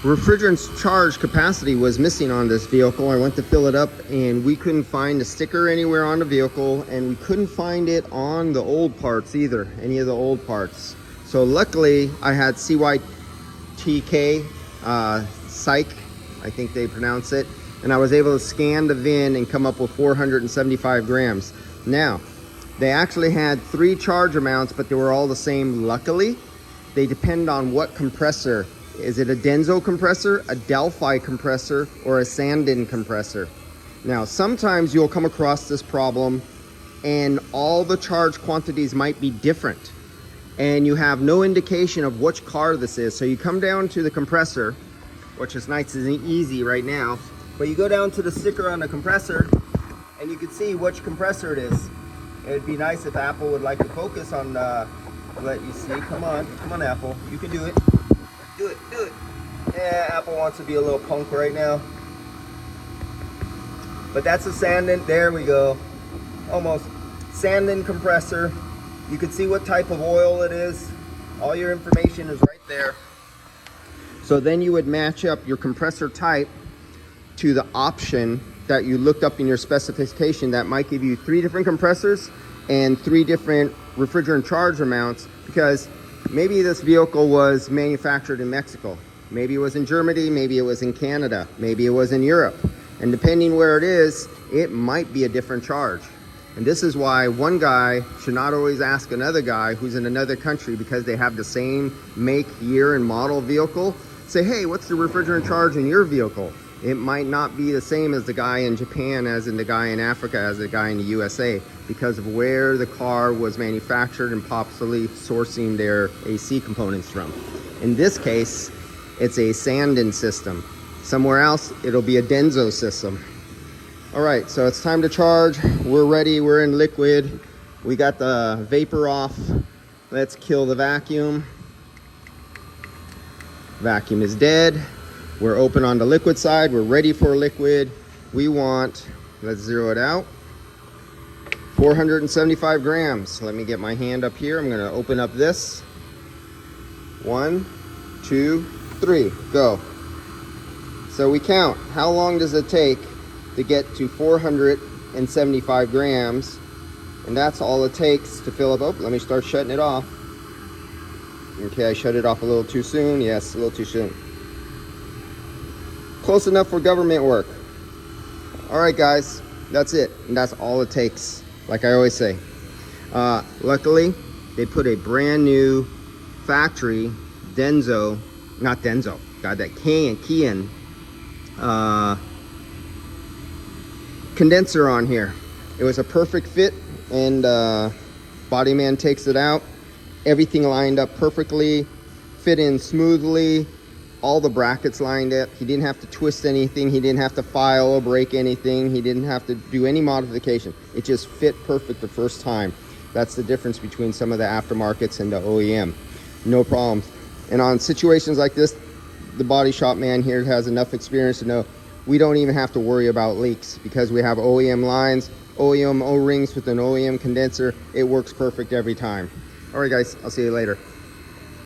refrigerant charge capacity was missing on this vehicle. I went to fill it up and we couldn't find a sticker anywhere on the vehicle, and we couldn't find it on the old parts either, any of the old parts. So luckily I had CYTK, psych, I think they pronounce it, and I was able to scan the VIN and come up with 475 grams. Now, they actually had 3 charge amounts, but they were all the same, luckily. They depend on what compressor. Is it a Denso compressor, a Delphi compressor, or a Sandin compressor? Now, sometimes you'll come across this problem and all the charge quantities might be different, and you have no indication of which car this is. So you come down to the compressor, which is nice and easy right now, but you go down to the sticker on the compressor and you can see which compressor it is. It'd be nice if Apple would like to focus on, let you see. Come on Apple, you can do it. Do it. Yeah, Apple wants to be a little punk right now. But that's a Sandin, there we go. Almost. Sandin compressor. You can see what type of oil it is. All your information is right there. So then you would match up your compressor type to the option that you looked up in your specification that might give you 3 different compressors and 3 different refrigerant charge amounts, because maybe this vehicle was manufactured in Mexico, maybe it was in Germany, maybe it was in Canada, maybe it was in Europe, and depending where it is, it might be a different charge. And this is why one guy should not always ask another guy who's in another country, because they have the same make, year, and model vehicle. Say, hey, what's the refrigerant charge in your vehicle? It might not be the same as the guy in Japan, as in the guy in Africa, as the guy in the USA, because of where the car was manufactured and possibly sourcing their AC components from. In this case, it's a Sandin system. Somewhere else, it'll be a Denso system. All right, so it's time to charge. We're ready, we're in liquid. We got the vapor off. Let's kill the vacuum. Vacuum is dead. We're open on the liquid side. We're ready for liquid. We want, let's zero it out, 475 grams. Let me get my hand up here. I'm going to open up this. 1, 2, 3, go. So we count. How long does it take to get to 475 grams? And that's all it takes to fill up. Oh, let me start shutting it off. Okay, I shut it off a little too soon. Yes, a little too soon. Close enough for government work. All right, guys, that's it. And that's all it takes, like I always say. Luckily, they put a brand new factory Denso, not Denso, God, that Kian condenser on here. It was a perfect fit, and Bodyman takes it out. Everything lined up perfectly, fit in smoothly. All the brackets lined up. He didn't have to twist anything. He didn't have to file or break anything. He didn't have to do any modification. It just fit perfect the first time. That's the difference between some of the aftermarkets and the OEM. No problems. And on situations like this, the body shop man here has enough experience to know we don't even have to worry about leaks, because we have OEM lines, OEM O-rings with an OEM condenser. It works perfect every time. All right, guys, I'll see you later.